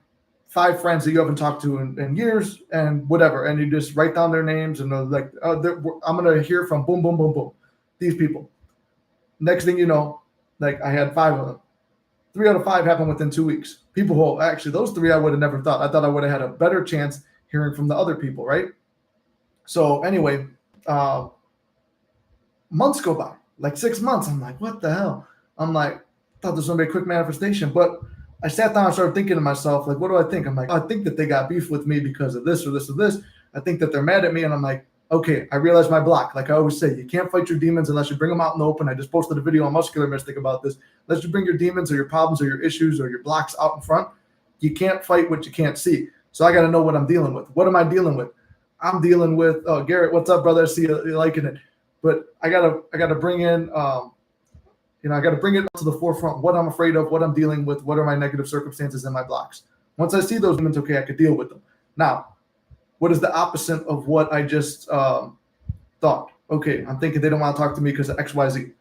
5 friends that you haven't talked to in years and whatever. And you just write down their names and like, I'm going to hear from boom, boom, boom, boom, these people. Next thing you know, like I had 5 of them. 3 out of 5 happened within 2 weeks. People who actually, those 3 I would have never thought. I thought I would have had a better chance hearing from the other people, right? So anyway, months go by, like 6 months. I'm like, what the hell? I'm like, thought this was going to be a quick manifestation. But I sat down and started thinking to myself, like, what do I think? I'm like, I think that they got beef with me because of this or this or this. I think that they're mad at me. And I'm like, okay, I realized my block. Like I always say, you can't fight your demons unless you bring them out in the open. I just posted a video on Muscular Mystic about this. Unless you bring your demons or your problems or your issues or your blocks out in front, you can't fight what you can't see. So I got to know what I'm dealing with. What am I dealing with? I'm dealing with, oh, Garrett, what's up, brother? I see you liking it. But I gotta bring in, I got to bring it to the forefront, what I'm afraid of, what I'm dealing with, what are my negative circumstances and my blocks. Once I see those demons, okay, I could deal with them. Now, what is the opposite of what I just thought? Okay, I'm thinking they don't want to talk to me because of X, Y, Z.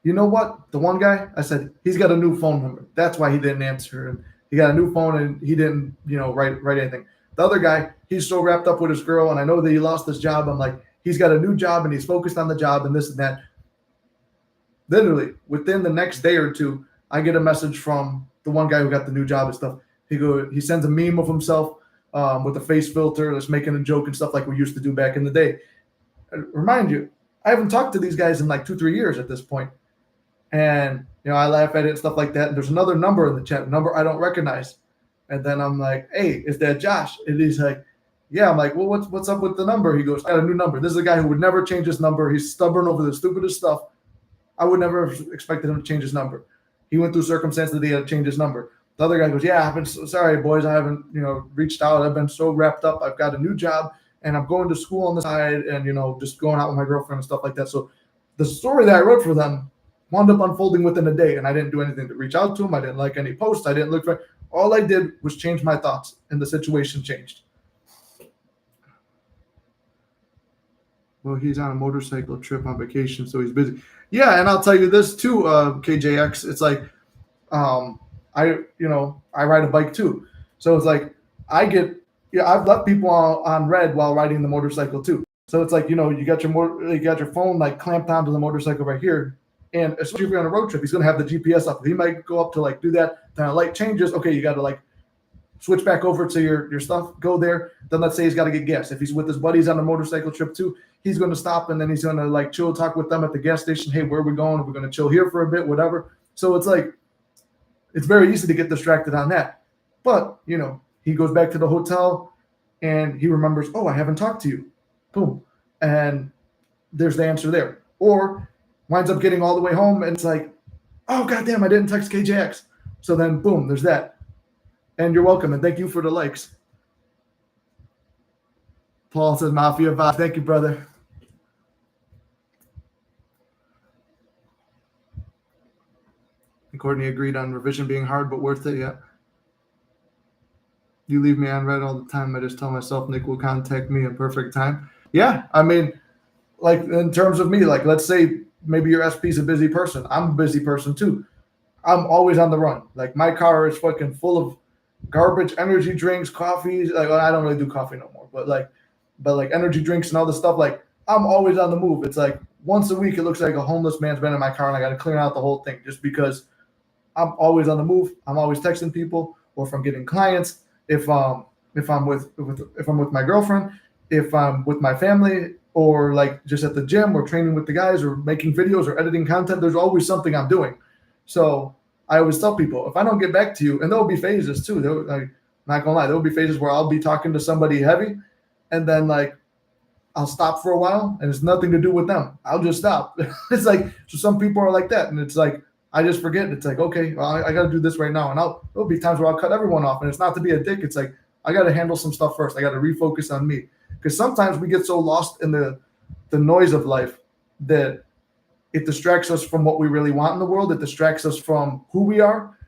You know what? The one guy, I said, he's got a new phone number. That's why he didn't answer. And he got a new phone and he didn't, write anything. The other guy, he's so wrapped up with his girl, and I know that he lost his job. I'm like, he's got a new job and he's focused on the job and this and that. Literally, within the next day or two, I get a message from the one guy who got the new job and stuff. He sends a meme of himself with a face filter that's making a joke and stuff like we used to do back in the day. Remind you, I haven't talked to these guys in like 2-3 years at this point. And, I laugh at it and stuff like that. And there's another number in the chat, number I don't recognize. And then I'm like, hey, is that Josh? And he's like, yeah. I'm like, well, what's up with the number? He goes, I got a new number. This is a guy who would never change his number. He's stubborn over the stupidest stuff. I would never have expected him to change his number. He went through circumstances that he had to change his number. The other guy goes, yeah, I've been so sorry, boys. I haven't, reached out. I've been so wrapped up. I've got a new job and I'm going to school on the side and, just going out with my girlfriend and stuff like that. So the story that I wrote for them wound up unfolding within a day, and I didn't do anything to reach out to him. I didn't like any posts. I didn't look for. All I did was change my thoughts, and the situation changed. Well, he's on a motorcycle trip on vacation, so he's busy. Yeah, and I'll tell you this too, KJX. It's like, I ride a bike too, so it's like I've left people on red while riding the motorcycle too. So it's like, you got your phone like clamped onto the motorcycle right here. And especially if you're on a road trip, he's going to have the GPS up. He might go up to like do that. Then a light changes. Okay, you got to like switch back over to your stuff. Go there. Then let's say he's got to get gas. If he's with his buddies on a motorcycle trip too, he's going to stop and then he's going to like chill, talk with them at the gas station. Hey, where are we going? We're going to chill here for a bit, whatever. So it's like, it's very easy to get distracted on that. But, he goes back to the hotel and he remembers, oh, I haven't talked to you. Boom. And there's the answer there. Or winds up getting all the way home and it's like, oh, goddamn, I didn't text KJX. So then, boom, there's that. And you're welcome. And thank you for the likes. Paul says, Mafia Vibe. Thank you, brother. And Courtney agreed on revision being hard, but worth it. Yeah. You leave me on red all the time. I just tell myself Nick will contact me in perfect time. Yeah. I mean, like in terms of me, like let's say maybe your SP is a busy person. I'm a busy person too. I'm always on the run. Like my car is fucking full of garbage, energy drinks, coffees. Like I don't really do coffee no more, but like energy drinks and all this stuff. Like I'm always on the move. It's like once a week it looks like a homeless man's been in my car and I got to clear out the whole thing just because I'm always on the move. I'm always texting people, or if I'm getting clients, if I'm with my girlfriend, if I'm with my family, or like just at the gym or training with the guys or making videos or editing content, there's always something I'm doing. So I always tell people, if I don't get back to you, and there'll be phases too. Like, not gonna lie, there'll be phases where I'll be talking to somebody heavy, and then like I'll stop for a while, and it's nothing to do with them. I'll just stop. It's like, so some people are like that, and it's like I just forget. It's like, okay, well, I got to do this right now, and there'll be times where I'll cut everyone off, and it's not to be a dick. It's like I got to handle some stuff first. I got to refocus on me, because sometimes we get so lost in the noise of life that it distracts us from what we really want in the world. It distracts us from who we are,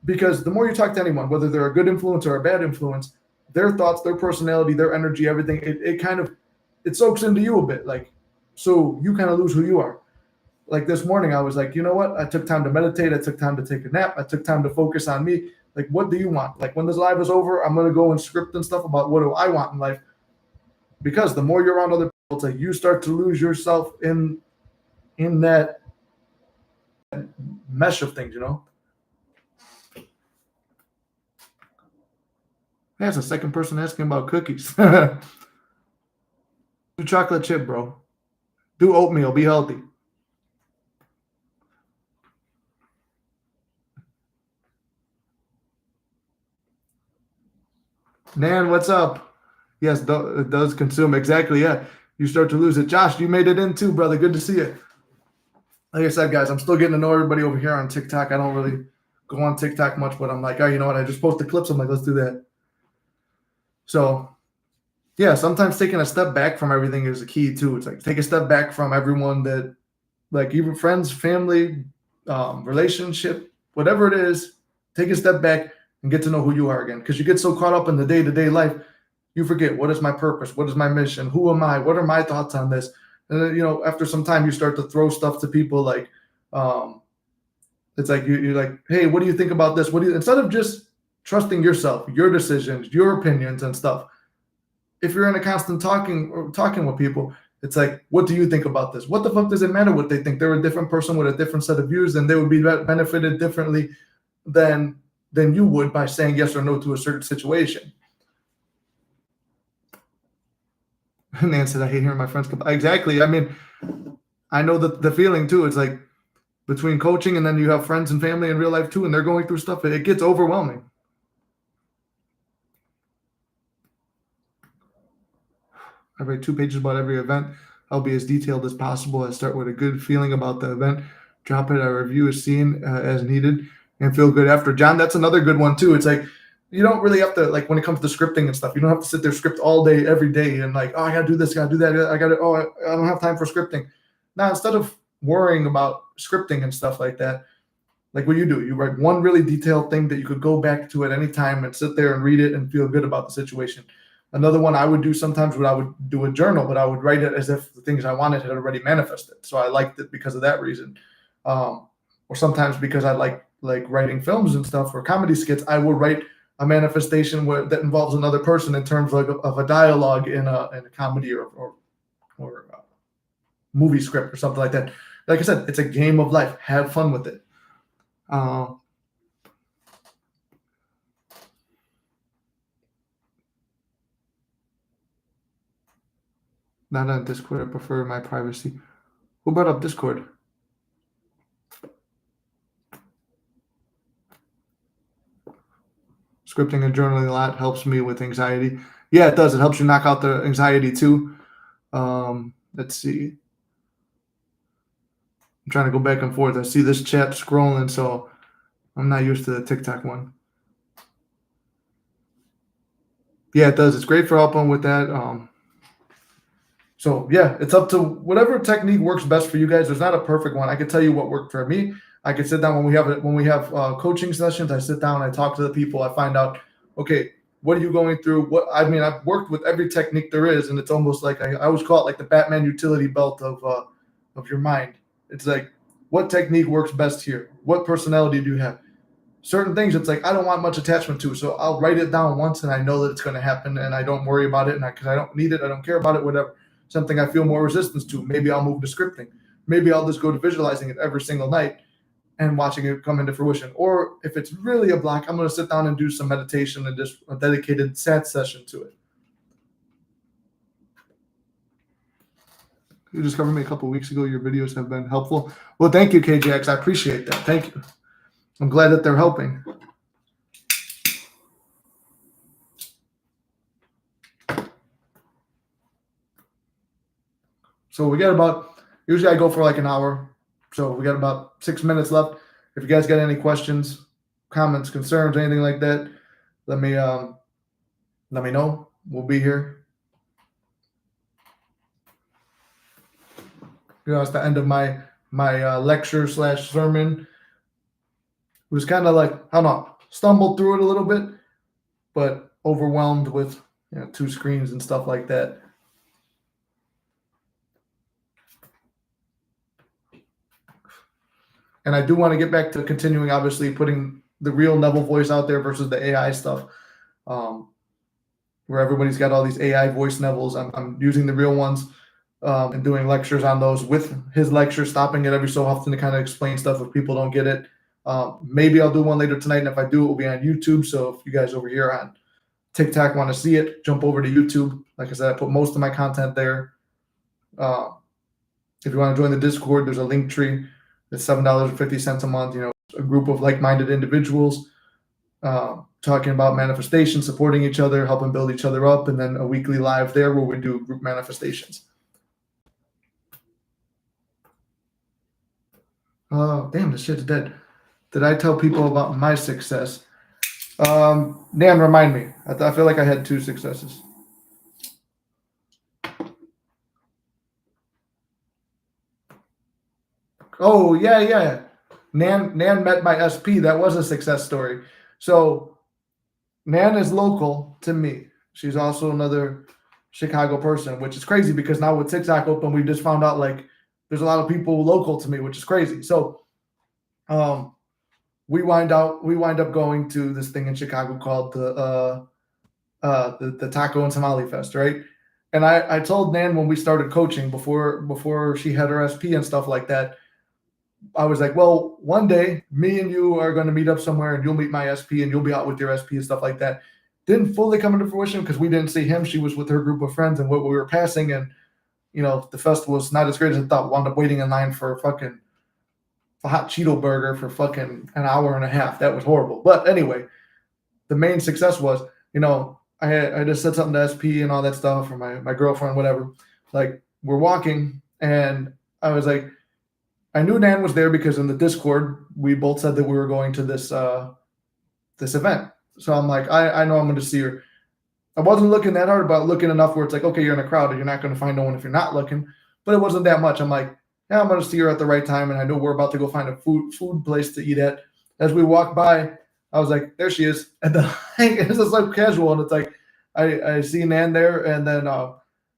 because the more you talk to anyone, whether they're a good influence or a bad influence, their thoughts, their personality, their energy, everything, it soaks into you a bit. Like, so you kind of lose who you are. Like this morning, I was like, you know what? I took time to meditate. I took time to take a nap. I took time to focus on me. Like, what do you want? Like when this live is over, I'm going to go and script and stuff about what do I want in life. Because the more you're around other people, it's like you start to lose yourself in that mesh of things, That's the second person asking about cookies. Do chocolate chip, bro. Do oatmeal. Be healthy. Nan, what's up? Yes, it does consume. Exactly. Yeah. You start to lose it. Josh, you made it in too, brother. Good to see you. Like I said, guys, I'm still getting to know everybody over here on TikTok. I don't really go on TikTok much, but I'm like, oh, you know what? I just posted clips. I'm like, let's do that. So, yeah, sometimes taking a step back from everything is a key too. It's like take a step back from everyone that, like, even friends, family, relationship, whatever it is, take a step back and get to know who you are again. Because you get so caught up in the day to day life, you forget what is my purpose, what is my mission, who am I, what are my thoughts on this, and then, after some time, you start to throw stuff to people like, um, it's like you're like, hey, what do you think about this? What do you instead of just trusting yourself, your decisions, your opinions, and stuff. If you're in a constant talking with people, it's like, what do you think about this? What the fuck does it matter what they think? They're a different person with a different set of views, and they would be benefited differently than than you would by saying yes or no to a certain situation. Nan said, I hate hearing my friends complain. Exactly. I mean, I know the feeling too. It's like between coaching and then you have friends and family in real life too, and they're going through stuff. It gets overwhelming. I write 2 pages about every event. I'll be as detailed as possible. I start with a good feeling about the event, drop it, I review a scene as needed, and feel good after. John, that's another good one too. It's like you don't really have to, like, when it comes to scripting and stuff, you don't have to sit there script all day, every day, and like, oh, I gotta do this, gotta do that, I gotta, oh, I don't have time for scripting. Now, instead of worrying about scripting and stuff like that, like what you do, you write one really detailed thing that you could go back to at any time and sit there and read it and feel good about the situation. Another one I would do sometimes, I would do a journal, but I would write it as if the things I wanted had already manifested. So I liked it because of that reason. Or sometimes because I like writing films and stuff or comedy skits, I would write a manifestation that involves another person in terms of a dialogue in a comedy or movie script or something like that. Like I said, it's a game of life. Have fun with it. Not on Discord. I prefer my privacy. Who brought up Discord? Scripting and journaling a lot helps me with anxiety. Yeah, it does. It helps you knock out the anxiety too. Let's see. I'm trying to go back and forth. I see this chat scrolling, so I'm not used to the TikTok one. Yeah, it does. It's great for helping with that. So yeah, it's up to whatever technique works best for you guys. There's not a perfect one. I can tell you what worked for me. I can sit down when we have coaching sessions. I sit down, I talk to the people, I find out, okay, what are you going through? What I mean, I've worked with every technique there is, and it's almost like I always call it like the Batman utility belt of your mind. It's like, what technique works best here? What personality do you have? Certain things, it's like I don't want much attachment to, so I'll write it down once, and I know that it's going to happen, and I don't worry about it, and because I don't need it, I don't care about it, whatever. Something I feel more resistance to, maybe I'll move to scripting. Maybe I'll just go to visualizing it every single night and watching it come into fruition. Or if it's really a block, I'm going to sit down and do some meditation and just a dedicated sat session to it. You discovered me a couple of weeks ago. Your videos have been helpful. Well, thank you, KJX. I appreciate that. Thank you. I'm glad that they're helping. So we got usually I go for like an hour. So we got about 6 minutes left. If you guys got any questions, comments, concerns, anything like that, let me know. We'll be here. It's the end of my lecture / sermon. It was kind of like, I don't know, stumbled through it a little bit, but overwhelmed with 2 screens and stuff like that. And I do want to get back to continuing, obviously, putting the real Neville voice out there versus the AI stuff, where everybody's got all these AI voice Nevilles. I'm using the real ones and doing lectures on those with his lectures, stopping it every so often to kind of explain stuff if people don't get it. Maybe I'll do one later tonight, and if I do, it will be on YouTube. So if you guys over here on TikTok want to see it, jump over to YouTube. Like I said, I put most of my content there. If you want to join the Discord, there's a link tree. It's $7.50 a month. A group of like-minded individuals. talking about manifestation, supporting each other, helping build each other up, and then a weekly live there where we do group manifestations. Oh, damn, this shit's dead. Did I tell people about my success? Dan, remind me. I feel like I had 2 successes. Oh, yeah. Nan met my SP. That was a success story. So Nan is local to me. She's also another Chicago person, which is crazy because now with TikTok open, we just found out like there's a lot of people local to me, which is crazy. So we wind up going to this thing in Chicago called the Taco and Tamale Fest, right? And I told Nan when we started coaching before she had her SP and stuff like that, I was like, well, one day me and you are going to meet up somewhere and you'll meet my SP and you'll be out with your SP and stuff like that. Didn't fully come into fruition because we didn't see him. She was with her group of friends and what we were passing. And, the fest was not as great as I thought. Wound up waiting in line for a hot Cheeto burger for fucking an hour and a half. That was horrible. But anyway, the main success was, I just said something to SP and all that stuff or my girlfriend, whatever. Like we're walking and I was like, I knew Nan was there because in the Discord, we both said that we were going to this event. So I'm like, I know I'm going to see her. I wasn't looking that hard, but looking enough where it's like, okay, you're in a crowd and you're not going to find no one if you're not looking. But it wasn't that much. I'm like, yeah, I'm going to see her at the right time. And I know we're about to go find a food place to eat at. As we walk by, I was like, there she is. And then it's just like casual. And it's like, I see Nan there. And then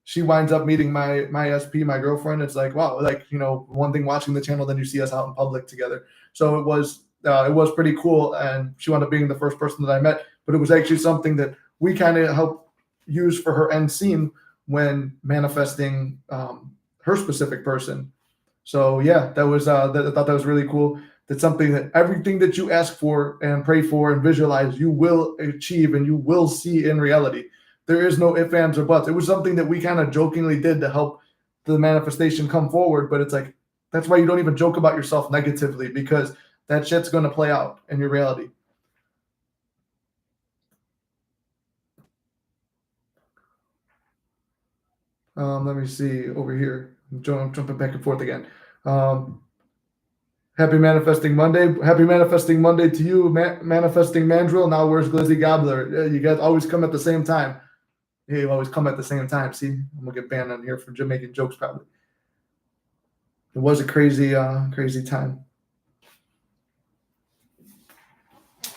she winds up meeting my SP, my girlfriend. It's like, wow, like, one thing watching the channel, then you see us out in public together. So it was pretty cool. And she wound up being the first person that I met, but it was actually something that we kind of helped use for her end scene when manifesting her specific person. So yeah, that was, I thought that was really cool. That's something that everything that you ask for and pray for and visualize, you will achieve and you will see in reality. There is no ifs, ands, or buts. It was something that we kind of jokingly did to help the manifestation come forward. But it's like, that's why you don't even joke about yourself negatively because that shit's going to play out in your reality. Let me see over here. I'm jumping back and forth again. Happy Manifesting Monday. Happy Manifesting Monday to you, Manifesting Mandrill. Now where's Glizzy Gobbler? You guys always come at the same time. Yeah, you always come at the same time. See, I'm going to get banned on here for making jokes probably. It was a crazy time.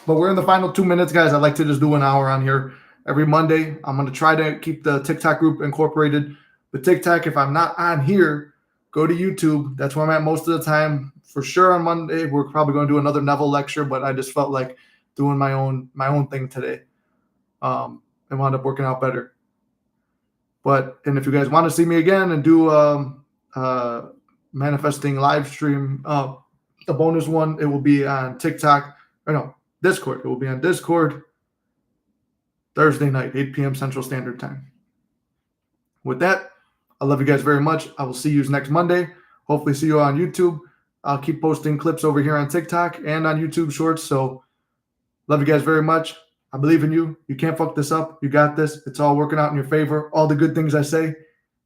But we're in the final 2 minutes, guys. I'd like to just do an hour on here every Monday. I'm going to try to keep the TikTok group incorporated. But TikTok, if I'm not on here, go to YouTube. That's where I'm at most of the time. For sure on Monday, we're probably going to do another Neville lecture, but I just felt like doing my own thing today. It wound up working out better. And if you guys want to see me again and do manifesting live stream, the bonus one, it will be on TikTok. Or no, Discord. It will be on Discord Thursday night, 8 p.m. Central Standard Time. With that, I love you guys very much. I will see you next Monday. Hopefully see you on YouTube. I'll keep posting clips over here on TikTok and on YouTube Shorts. So love you guys very much. I believe in you. You can't fuck this up. You got this. It's all working out in your favor. All the good things I say.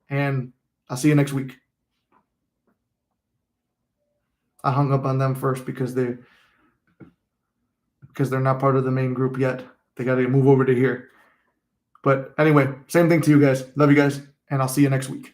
And I'll see you next week. I hung up on them first because they're not part of the main group yet. They got to move over to here. But anyway, same thing to you guys. Love you guys. And I'll see you next week.